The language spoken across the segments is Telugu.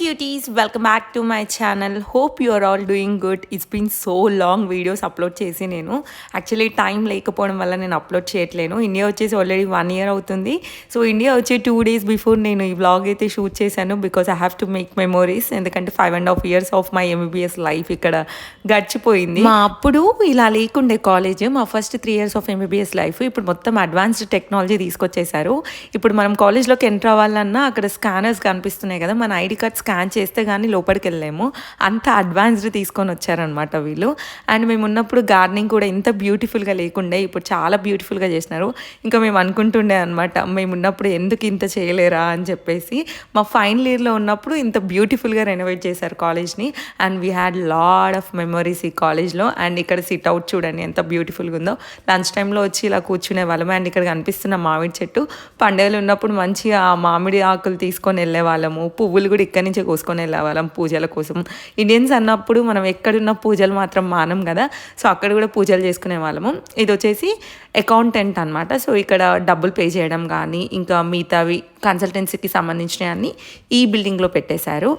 cuties, welcome back to my channel. Hope you are all doing good. It's been so long videos upload చేసి నేను యాక్చువల్లీ టైం లేకపోవడం వల్ల నేను అప్లోడ్ చేయట్లేను. ఇండియా వచ్చేసి ఆల్రెడీ 1 year అవుతుంది. సో ఇండియా వచ్చే 2 days బిఫోర్ నేను ఈ వ్లాగ్ అయితే షూట్ చేశాను because I have to make memories. ఎందుకంటే 5.5 years of my MBBS life ఇక్కడ గడిచిపోయింది. మా అప్పుడు ఇలా లేకుండే కాలేజ్, మా first 3 years of MBBS life ఇప్పుడు మొత్తం అడ్వాన్స్డ్ టెక్నాలజీ తీసుకొచ్చేసారు. ఇప్పుడు మనం కాలేజ్లోకి ఎంటర్ అవ్వాలన్నా అక్కడ స్కానర్స్ కనిపిస్తున్నాయి కదా, మన ఐడి కార్డ్ స్కాన్ చేస్తే కానీ లోపలికి వెళ్ళలేము, అంత అడ్వాన్స్డ్ తీసుకొని వచ్చారనమాట వీళ్ళు. అండ్ మేము ఉన్నప్పుడు గార్డెనింగ్ కూడా ఇంత బ్యూటిఫుల్గా లేకుండే, ఇప్పుడు చాలా బ్యూటిఫుల్గా చేసినారు. ఇంకా మేము అనుకుంటుండే అనమాట, మేము ఉన్నప్పుడు ఎందుకు ఇంత చేయలేరా అని చెప్పేసి. మా ఫైనల్ ఇయర్లో ఉన్నప్పుడు ఇంత బ్యూటిఫుల్గా రెనోవేట్ చేశారు కాలేజ్ని. And we had lot of memories ఈ కాలేజ్లో. అండ్ ఇక్కడ సిట్ అవుట్ చూడండి ఎంత బ్యూటిఫుల్గా ఉందో. లంచ్ టైంలో వచ్చి ఇలా కూర్చునే వాళ్ళము. అండ్ ఇక్కడ కనిపిస్తున్న మామిడి చెట్టు, పండుగలు ఉన్నప్పుడు మంచిగా ఆ మామిడి ఆకులు తీసుకొని వెళ్ళే వాళ్ళము, పువ్వులు కూడా ఇక్కడి నుంచే కోసుకొని వెళ్ళేవాళ్ళం పూజల కోసం. ఇండియన్స్ అన్నప్పుడు మనం ఎక్కడున్న పూజలు మాత్రం మానం కదా, సో అక్కడ కూడా పూజలు చేసుకునే వాళ్ళము. ఇది వచ్చేసి అకౌంటెంట్ అనమాట. సో ఇక్కడ డబ్బులు పే చేయడం కానీ ఇంకా మిగతావి కన్సల్టెన్సీకి సంబంధించినవి అన్నీ ఈ బిల్డింగ్లో పెట్టేశారు.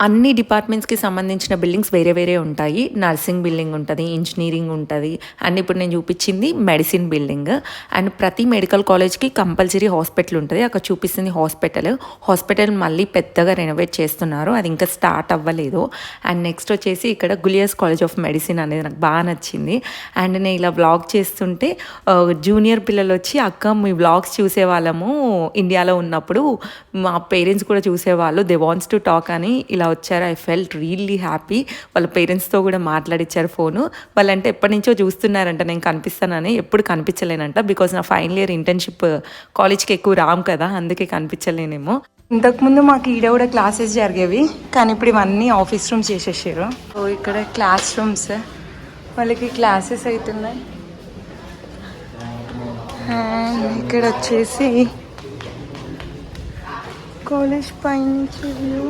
అన్ని డిపార్ట్మెంట్స్కి సంబంధించిన బిల్డింగ్స్ వేరే వేరే ఉంటాయి. నర్సింగ్ బిల్డింగ్ ఉంటుంది, ఇంజనీరింగ్ ఉంటుంది, అండ్ ఇప్పుడు నేను చూపించింది మెడిసిన్ బిల్డింగ్. అండ్ ప్రతి మెడికల్ కాలేజ్కి కంపల్సరీ హాస్పిటల్ ఉంటుంది. అక్కడ చూపిస్తుంది హాస్పిటల్ మళ్ళీ పెద్దగా రెనోవేట్ చేస్తున్నారు, అది ఇంకా స్టార్ట్ అవ్వలేదు. అండ్ నెక్స్ట్ వచ్చేసి ఇక్కడ గులియర్స్ కాలేజ్ ఆఫ్ మెడిసిన్ అనేది నాకు బాగా నచ్చింది. అండ్ నేను ఇలా వ్లాగ్ చేస్తుంటే జూనియర్ పిల్లలు వచ్చి, అక్క మీ వ్లాగ్స్ చూసేవాళ్ళము ఇండియాలో ఉన్నప్పుడు, మా పేరెంట్స్ కూడా చూసేవాళ్ళు, దే వాంట్స్ టు టాక్ అని ఇలా వచ్చారు. I felt really happy. వాళ్ళ పేరెంట్స్తో కూడా మాట్లాడిచ్చారు ఫోను. వాళ్ళంటే ఎప్పటి నుంచో చూస్తున్నారంట నేను కనిపిస్తానని, ఎప్పుడు కనిపించలేనంట బికాజ్ నా ఫైనల్ ఇయర్ ఇంటర్న్షిప్ కాలేజ్కి ఎక్కువ రాము కదా, అందుకే కనిపించలేనేమో. ఇంతకుముందు మాకు ఈడ కూడా క్లాసెస్ జరిగేవి, కానీ ఇప్పుడు ఇవన్నీ ఆఫీస్ రూమ్స్ చేసేసారు. సో ఇక్కడ క్లాస్ రూమ్స్, వాళ్ళకి క్లాసెస్ అవుతున్నాయి. అండ్ ఇక్కడ వచ్చేసి కాలేజ్ పైనుంచి వ్యూ.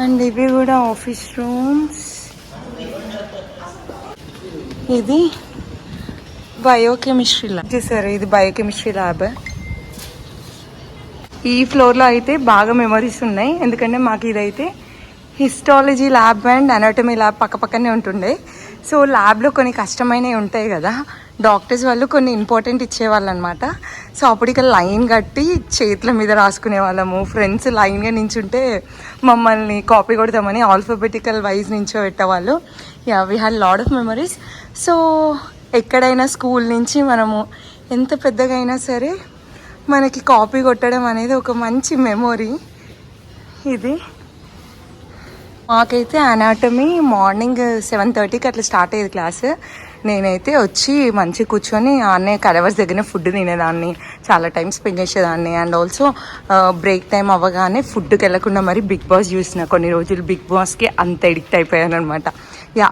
అండ్ ఇవి కూడా ఆఫీస్ రూమ్స్. ఇది బయోకెమిస్ట్రీ ల్యాబ్ చేశారు, ఇది బయోకెమిస్ట్రీ ల్యాబ్. ఈ ఫ్లోర్లో అయితే బాగా మెమరీస్ ఉన్నాయి, ఎందుకంటే మాకు ఇదైతే histology lab and anatomy lab పక్కపక్కనే ఉంటుండే. సో ల్యాబ్లో కొన్ని కష్టమైనవి ఉంటాయి కదా, డాక్టర్స్ వాళ్ళు కొన్ని ఇంపార్టెంట్ ఇచ్చేవాళ్ళు అనమాట. సో అప్పుడు ఇక లైన్ కట్టి చేతుల మీద రాసుకునే వాళ్ళము. ఫ్రెండ్స్ లైన్గా నించుంటే మమ్మల్ని కాపీ కొడతామని ఆల్ఫాబెటికల్ వైజ్ నించో పెట్టేవాళ్ళు. Yeah, we had lot of memories. So ఎక్కడైనా స్కూల్ నుంచి మనము ఎంత పెద్దగా అయినా సరే మనకి కాపీ కొట్టడం అనేది ఒక మంచి మెమొరీ. ఇది మాకైతే అనాటమీ మార్నింగ్ 7:30కి అట్లా స్టార్ట్ అయ్యేది క్లాస్. నేనైతే వచ్చి మంచి కూర్చొని అన్నే కలవర్స్ దగ్గరనే ఫుడ్ తినేదాన్ని, చాలా టైం స్పెండ్ చేసేదాన్ని. అండ్ ఆల్సో బ్రేక్ టైం అవ్వగానే ఫుడ్కి వెళ్ళకుండా మరి బిగ్ బాస్ చూసిన కొన్ని రోజులు. బిగ్ బాస్కి అంత ఎడిక్ట్ అయిపోయాను అనమాట. యా,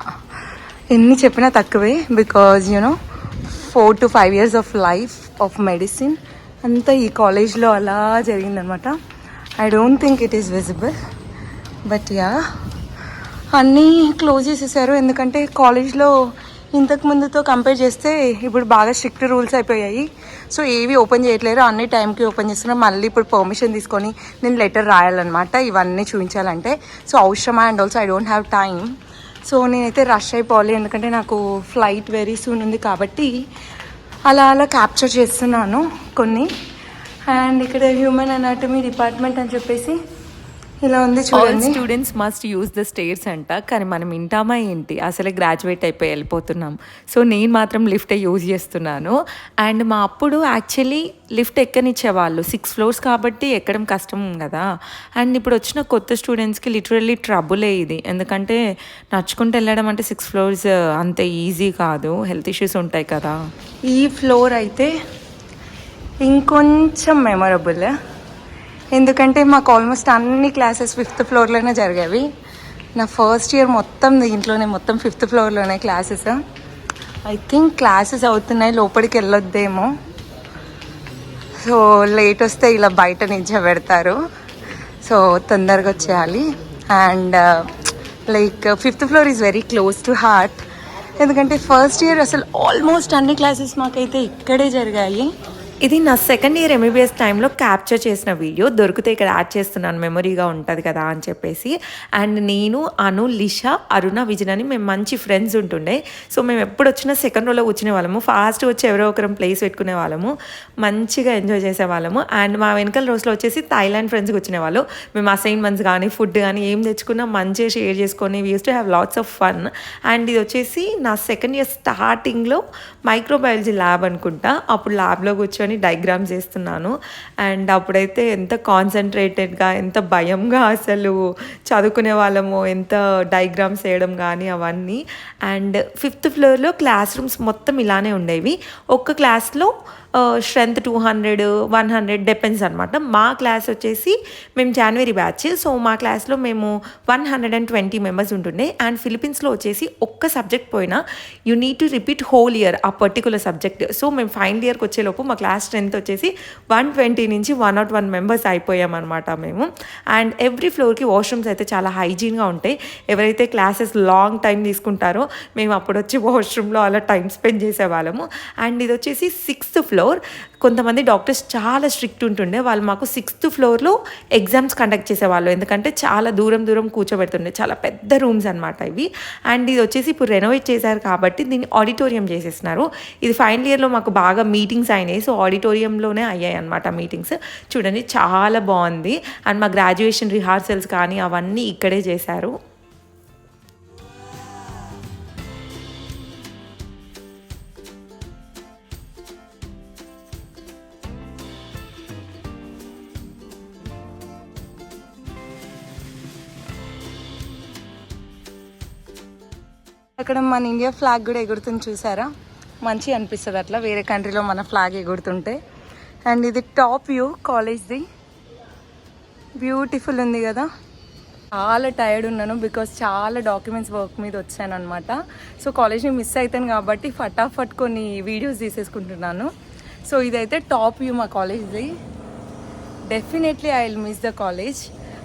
ఎన్ని చెప్పినా తక్కువే because 4 to 5 years of life of medicine అంతా ఈ కాలేజ్లో అలా జరిగిందనమాట. I don't think it is visible, but yeah, అన్నీ క్లోజ్ చేసేసారు. ఎందుకంటే కాలేజ్లో ఇంతకు ముందుతో కంపేర్ చేస్తే ఇప్పుడు బాగా స్ట్రిక్ట్ రూల్స్ అయిపోయాయి. సో ఏవి ఓపెన్ చేయట్లేరు, అన్ని టైంకి ఓపెన్ చేస్తున్నారు. మళ్ళీ ఇప్పుడు పర్మిషన్ తీసుకొని నేను లెటర్ రాయాలన్నమాట ఇవన్నీ చూపించాలంటే. సో అవసరమా, and also I don't have time. So నేనైతే రష్ అయిపోవాలి, ఎందుకంటే నాకు ఫ్లైట్ వెరీ సూన్ ఉంది కాబట్టి అలా అలా క్యాప్చర్ చేస్తున్నాను కొన్ని. అండ్ ఇక్కడ హ్యూమన్ అనాటమీ డిపార్ట్మెంట్ అని చెప్పేసి ఇలా ఉంది చూడండి. Students must use the stairs అంట, కానీ మనం వింటామా ఏంటి, అసలే గ్రాడ్యుయేట్ అయిపోయి వెళ్ళిపోతున్నాం. సో నేను మాత్రం లిఫ్టే యూజ్ చేస్తున్నాను. అండ్ మా అప్పుడు యాక్చువల్లీ లిఫ్ట్ ఎక్కనిచ్చేవాళ్ళు, 6 floors కాబట్టి ఎక్కడం కష్టం కదా. అండ్ ఇప్పుడు వచ్చిన కొత్త స్టూడెంట్స్కి లిటరల్లీ ట్రబులే ఇది, ఎందుకంటే నడుచుకుంటూ వెళ్ళడం అంటే 6 floors అంత ఈజీ కాదు, హెల్త్ ఇష్యూస్ ఉంటాయి కదా. ఈ ఫ్లోర్ అయితే ఇంకొంచెం మెమొరబుల్, ఎందుకంటే మాకు ఆల్మోస్ట్ అన్ని క్లాసెస్ 5th floorలోనే జరిగేవి. నా ఫస్ట్ ఇయర్ మొత్తం దీంట్లోనే, మొత్తం 5th floorలోనే క్లాసెస్. ఐ థింక్ క్లాసెస్ అవుతున్నాయి, లోపలికి వెళ్ళొద్దేమో. సో లేట్ వస్తే ఇలా బయట నిల్చోబెడతారు, సో తొందరగా వచ్చేయాలి. And like 5th floor is very close to heart, ఎందుకంటే ఫస్ట్ ఇయర్ అసలు ఆల్మోస్ట్ అన్ని క్లాసెస్ మాకైతే ఇక్కడే జరిగాయి. ఇది నా సెకండ్ ఇయర్ ఎంబీబీఎస్ టైంలో క్యాప్చర్ చేసిన వీడియో. దొరికితే ఇక్కడ యాడ్ చేస్తున్నాను, మెమరీగా ఉంటుంది కదా అని చెప్పేసి. అండ్ నేను, అను, లిషా, అరుణ, విజయ్ అని మేము మంచి ఫ్రెండ్స్ ఉంటుండే. సో మేము ఎప్పుడు వచ్చినా సెకండ్ రోలో కూర్చునే వాళ్ళము. ఫాస్ట్ వచ్చి ఎవరో ఒకరం ప్లేస్ పెట్టుకునే వాళ్ళము, మంచిగా ఎంజాయ్ చేసేవాళ్ళము. అండ్ మా వెనకాల రోజులో వచ్చేసి థాయిలాండ్ ఫ్రెండ్స్ కూర్చునేవాళ్ళు. మేము అసైన్మెంట్స్ కానీ ఫుడ్ కానీ ఏం తెచ్చుకున్నా మంచిగా షేర్ చేసుకొని we use to have lots of fun. And ఇది వచ్చేసి నా సెకండ్ ఇయర్ స్టార్టింగ్లో మైక్రోబయాలజీ ల్యాబ్ అనుకుంటా. అప్పుడు ల్యాబ్లో కూర్చొని డయాగ్రామ్స్ చేస్తున్నాను. అండ్ అప్పుడైతే ఎంత కాన్సన్ట్రేటెడ్గా, ఎంత భయంగా అసలు చదువుకునే వాళ్ళము, ఎంత డయాగ్రామ్స్ వేయడం కానీ అవన్నీ. అండ్ 5th ఫ్లోర్లో క్లాస్ రూమ్స్ మొత్తం ఇలానే ఉండేవి. ఒక్క క్లాస్లో స్ట్రెంత్ 200, 100 డిపెండ్స్ అనమాట. మా క్లాస్ వచ్చేసి మేము జనవరి బ్యాచ్. సో మా క్లాస్లో మేము 120 మెంబర్స్ ఉంటుండే. అండ్ ఫిలిప్పీన్స్లో వచ్చేసి ఒక్క సబ్జెక్ట్ పోయినా you need to repeat whole year ఆ పర్టికులర్ సబ్జెక్ట్. సో మేము ఫైనల్ ఇయర్కి వచ్చేలోపు మా క్లాస్ స్ట్రెంత్ వచ్చేసి 120 నుంచి 101 మెంబర్స్ అయిపోయామన్నమాట మేము. అండ్ ఎవ్రీ ఫ్లోర్కి వాష్రూమ్స్ అయితే చాలా హైజీన్గా ఉంటాయి. ఎవరైతే క్లాసెస్ లాంగ్ టైం తీసుకుంటారో మేము అప్పుడు వచ్చి వాష్రూమ్లో అలా టైం స్పెండ్ చేసేవాళ్ళము. అండ్ ఇది వచ్చేసి 6th ఫ్లోర్. కొంతమంది డాక్టర్స్ చాలా స్ట్రిక్ట్ ఉంటుండే. వాళ్ళు మాకు 6th ఫ్లోర్లో ఎగ్జామ్స్ కండక్ట్ చేసేవాళ్ళు, ఎందుకంటే చాలా దూరం కూర్చోబెడుతుండే. చాలా పెద్ద రూమ్స్ అనమాట ఇవి. అండ్ ఇది వచ్చేసి ఇప్పుడు రెనోవేట్ చేశారు కాబట్టి దీన్ని ఆడిటోరియం చేసేస్తున్నారు. ఇది ఫైనల్ ఇయర్లో మాకు బాగా మీటింగ్స్ అయినాయి. సో ఆడిటోరియంలోనే అయ్యాయి అనమాట మీటింగ్స్. చూడండి చాలా బాగుంది. అండ్ మా గ్రాడ్యుయేషన్ రిహార్సల్స్ కానీ అవన్నీ ఇక్కడే చేశారు. అక్కడ మన ఇండియా ఫ్లాగ్ కూడా ఎగురుతుంది, చూసారా? మంచిగా అనిపిస్తుంది అట్లా వేరే కంట్రీలో మన ఫ్లాగ్ ఎగురుతుంటే. అండ్ ఇది టాప్ వ్యూ కాలేజ్ది. బ్యూటిఫుల్ ఉంది కదా. చాలా టైర్డ్ ఉన్నాను బికాస్ చాలా డాక్యుమెంట్స్ వర్క్ మీద వచ్చాను అనమాట. సో కాలేజ్ని మిస్ అవుతాను కాబట్టి ఫటాఫట్ కొన్ని వీడియోస్ తీసేసుకుంటున్నాను. సో ఇదైతే టాప్ వ్యూ మా కాలేజ్ది. Definitely I will miss the college.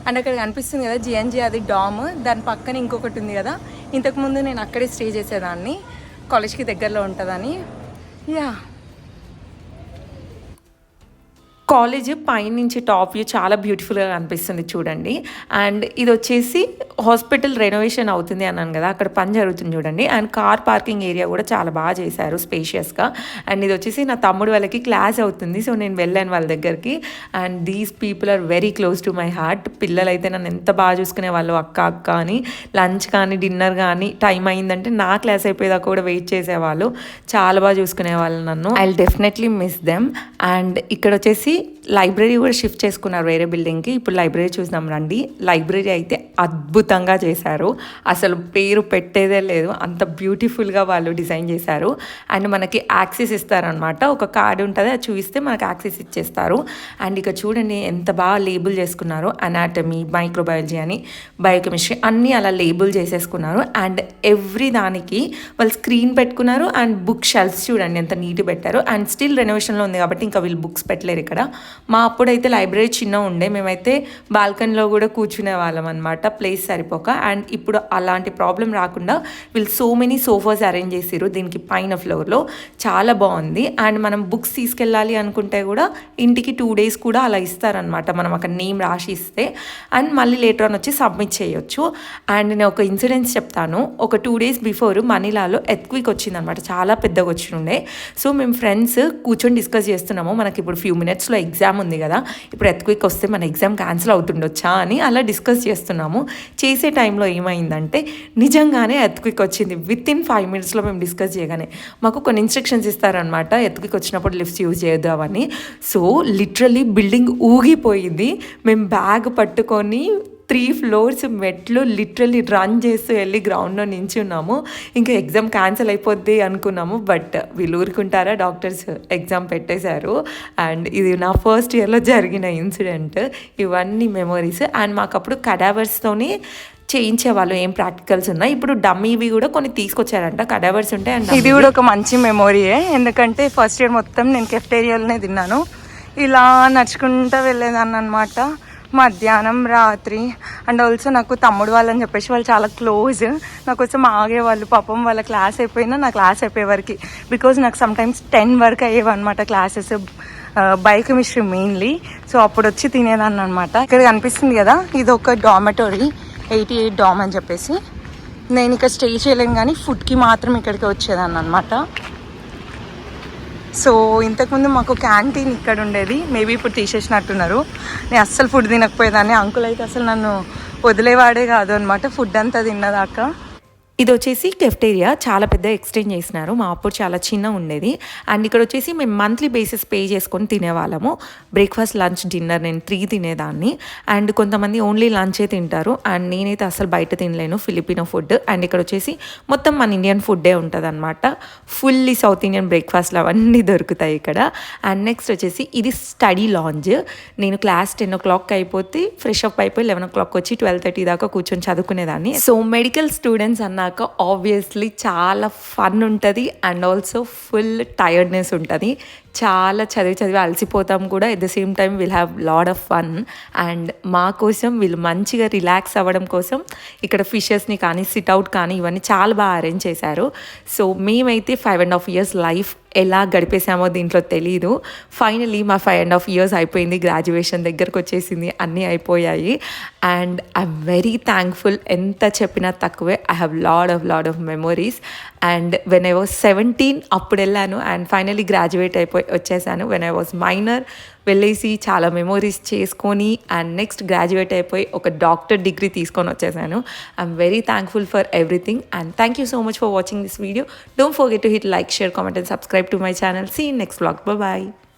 And అక్కడ కనిపిస్తుంది కదా జిఎన్జి, అది డామ్. దాని పక్కన ఇంకొకటి ఉంది కదా, ఇంతకుముందు నేను అక్కడే స్టే చేసేదాన్ని, కాలేజ్కి దగ్గరలో ఉంటుందని. యా, కాలేజ్ పైనుంచి టాప్ వ్యూ చాలా బ్యూటిఫుల్గా కనిపిస్తుంది చూడండి. అండ్ ఇది వచ్చేసి హాస్పిటల్ రెనోవేషన్ అవుతుంది అన్నాను కదా, అక్కడ పని జరుగుతుంది చూడండి. అండ్ కార్ పార్కింగ్ ఏరియా కూడా చాలా బాగా చేశారు, స్పేషియస్గా. అండ్ ఇది వచ్చేసి నా తమ్ముడు వాళ్ళకి క్లాస్ అవుతుంది, సో నేను వెళ్ళాను వాళ్ళ దగ్గరికి. And these people are very close to my heart. పిల్లలు అయితే నన్ను ఎంత బాగా చూసుకునే వాళ్ళు, అక్క అని లంచ్ కానీ డిన్నర్ కానీ టైం అయిందంటే నా క్లాస్ అయిపోయేదాకా కూడా వెయిట్ చేసేవాళ్ళు. చాలా బాగా చూసుకునే వాళ్ళు నన్ను. I will definitely miss them. And ఇక్కడ వచ్చేసి లైబ్రరీ కూడా షిఫ్ట్ చేసుకున్నారు వేరే బిల్డింగ్కి. ఇప్పుడు లైబ్రరీ చూద్దాం రండి. లైబ్రరీ అయితే అద్భుతంగా చేశారు, అసలు పేరు పెట్టేదే లేదు, అంత బ్యూటిఫుల్గా వాళ్ళు డిజైన్ చేశారు. అండ్ మనకి యాక్సెస్ ఇస్తారనమాట, ఒక కార్డు ఉంటుంది, అది చూపిస్తే మనకి యాక్సెస్ ఇచ్చేస్తారు. అండ్ ఇక చూడండి ఎంత బాగా లేబుల్ చేసుకున్నారు, అనాటమీ, మైక్రోబయాలజీ అని, బయోకెమిస్ట్రీ అన్నీ అలా లేబుల్ చేసేసుకున్నారు. అండ్ ఎవ్రీ దానికి వాళ్ళు స్క్రీన్ పెట్టుకున్నారు. అండ్ బుక్ షెల్ఫ్స్ చూడండి ఎంత నీట్గా పెట్టారు. అండ్ స్టిల్ రెనోవేషన్లో ఉంది కాబట్టి ఇంకా వీళ్ళు బుక్స్ పెట్టలేరు ఇక్కడ. మా అప్పుడైతే లైబ్రరీ చిన్న ఉండే, మేమైతే బాల్కనీలో కూడా కూర్చునే వాళ్ళం అనమాట, ప్లేస్ సరిపోక. అండ్ ఇప్పుడు అలాంటి ప్రాబ్లం రాకుండా వీళ్ళు సో మెనీ సోఫాస్ అరేంజ్ చేసిరు దీనికి పైన ఫ్లోర్లో, చాలా బాగుంది. అండ్ మనం బుక్స్ తీసుకెళ్ళాలి అనుకుంటే కూడా ఇంటికి 2 days కూడా అలా ఇస్తారనమాట, మనం అక్కడ నేమ్ రాసి ఇస్తే. అండ్ మళ్ళీ లేటర్ ఆన్ వచ్చి సబ్మిట్ చేయొచ్చు. అండ్ నేను ఒక ఇన్సిడెంట్స్ చెప్తాను. ఒక 2 days బిఫోర్ మనీలాలో ఎర్త్క్వేక్ వచ్చిందనమాట, చాలా పెద్దగా వచ్చిండే. సో మేము ఫ్రెండ్స్ కూర్చొని డిస్కస్ చేస్తున్నాము, మనకి ఇప్పుడు ఫ్యూ మినిట్స్లో ఎగ్జామ్ ఉంది కదా, ఇప్పుడు ఎర్త్క్వేక్ వస్తే మన ఎగ్జామ్ క్యాన్సిల్ అవుతుండొచ్చా అని అలా డిస్కస్ చేస్తున్నాము. చేసే టైంలో ఏమైందంటే నిజంగానే ఎర్త్క్వేక్ వచ్చింది. వితిన్ 5 minutesలో మేము డిస్కస్ చేయగానే మాకు కొన్ని ఇన్స్ట్రక్షన్స్ ఇస్తారనమాట, ఎర్త్క్వేక్ వచ్చినప్పుడు లిఫ్ట్స్ యూజ్ చేయొద్దు అవని. సో లిటరలీ బిల్డింగ్ ఊగిపోయింది. మేము బ్యాగ్ పట్టుకొని 3 floors మెట్లు లిటరల్లీ రన్ చేస్తూ వెళ్ళి గ్రౌండ్లో నించి ఉన్నాము. ఇంకా ఎగ్జామ్ క్యాన్సిల్ అయిపోద్ది అనుకున్నాము, బట్ వీళ్ళు ఊరుకుంటారా, డాక్టర్స్ ఎగ్జామ్ పెట్టేశారు. అండ్ ఇది నా ఫస్ట్ ఇయర్లో జరిగిన ఇన్సిడెంట్. ఇవన్నీ మెమరీస్. అండ్ మాకు అప్పుడు కడావర్స్తోనే చేయించేవాళ్ళు, ఏం ప్రాక్టికల్స్ ఉన్నాయి. ఇప్పుడు డమ్మీవి కూడా కొన్ని తీసుకొచ్చారంట, కడావర్స్ ఉంటాయి. అండ్ ఇది కూడా ఒక మంచి మెమొరీయే, ఎందుకంటే ఫస్ట్ ఇయర్ మొత్తం నేను కెఫ్టేరియాలోనే తిన్నాను. ఇలా నడుచుకుంటూ వెళ్ళేదాన్ని అనమాట, మధ్యాహ్నం రాత్రి. అండ్ ఆల్సో నాకు తమ్ముడు వాళ్ళని చెప్పేసి వాళ్ళు చాలా క్లోజ్, నాకు కొంచెం ఆగేవాళ్ళు. పాపం వాళ్ళ క్లాస్ అయిపోయినా నా క్లాస్ అయిపోయే వరకు, బికాజ్ నాకు సమ్టైమ్స్ 10 వరకు అయ్యేవన్నమాట క్లాసెస్. Biochemistry mainly. సో అప్పుడు వచ్చి తినేదాన్ని అనమాట. ఇక్కడ కనిపిస్తుంది కదా, ఇది ఒక డామెటరీ 88 డామ్ అని చెప్పేసి. నేను ఇక్కడ స్టే చేయలేను కానీ ఫుడ్కి మాత్రం ఇక్కడికి వచ్చేదాన్ని అనమాట. సో ఇంతకుముందు మాకు క్యాంటీన్ ఇక్కడ ఉండేది, మేబీ ఇప్పుడు తీసేసినట్టున్నారు. నేను అస్సలు ఫుడ్ తినకపోయేదాన్ని. అంకుల్ అయితే అసలు నన్ను వదిలేవాడే కాదు అనమాట ఫుడ్ అంతా తిన్నదాకా. ఇది వచ్చేసి కెఫ్టేరియా, చాలా పెద్ద ఎక్స్టెండ్ చేసినారు. మా అప్పుడు చాలా చిన్న ఉండేది. అండ్ ఇక్కడ వచ్చేసి మేము మంత్లీ బేసిస్ పే చేసుకొని తినేవాళ్ళము. బ్రేక్ఫాస్ట్, లంచ్, డిన్నర్ నేను 3 తినేదాన్ని. అండ్ కొంతమంది ఓన్లీ లంచే తింటారు. అండ్ నేనైతే అసలు బయట తినలేను ఫిలిపినో ఫుడ్. అండ్ ఇక్కడ వచ్చేసి మొత్తం మన ఇండియన్ ఫుడ్డే ఉంటుంది అనమాట. ఫుల్లీ సౌత్ ఇండియన్ బ్రేక్ఫాస్ట్లు అవన్నీ దొరుకుతాయి ఇక్కడ. అండ్ నెక్స్ట్ వచ్చేసి ఇది స్టడీ లాంజ్. నేను క్లాస్ 10 o'clock అయిపోతే ఫ్రెష్ అప్ అయిపోయి 11 o'clock వచ్చి 12:30 దాకా కూర్చొని చదువుకునేదాన్ని. సో మెడికల్ స్టూడెంట్స్ అన్నాక ఆబ్వియస్లీ చాలా ఫన్ ఉంటుంది అండ్ ఆల్సో ఫుల్ టైర్డ్నెస్ ఉంటుంది. చాలా చదివి అలసిపోతాం కూడా. At the same time will have lot of fun. And మా కోసం వీళ్ళు మంచిగా రిలాక్స్ అవ్వడం కోసం ఇక్కడ ఫిషెస్ని కానీ సిట్అవుట్ కానీ ఇవన్నీ చాలా బాగా అరేంజ్ చేశారు. సో మేమైతే 5.5 years లైఫ్ ఎలా గడిపేసామో దీంట్లో తెలీదు. ఫైనలీ మా 5.5 years అయిపోయింది, గ్రాడ్యుయేషన్ దగ్గరకు వచ్చేసింది, అన్నీ అయిపోయాయి. And I'm very thankful. ఎంత చెప్పినా తక్కువే. I have lot of memories. And when I was 17 అప్పుడు వెళ్ళాను అండ్ ఫైనలీ గ్రాడ్యుయేట్ అయిపోయి వచ్చేసాను. వెన్ ఐ వాజ్ మైనర్ వెళ్ళేసి చాలా మెమోరీస్ చేసుకొని అండ్ నెక్స్ట్ గ్రాడ్యుయేట్ అయిపోయి ఒక డాక్టర్ డిగ్రీ తీసుకొని వచ్చేసాను. I'm very thankful for everything and thank you so much for watching this video. Don't forget to hit like, share, comment and subscribe to my channel. See in next vlog. Bye.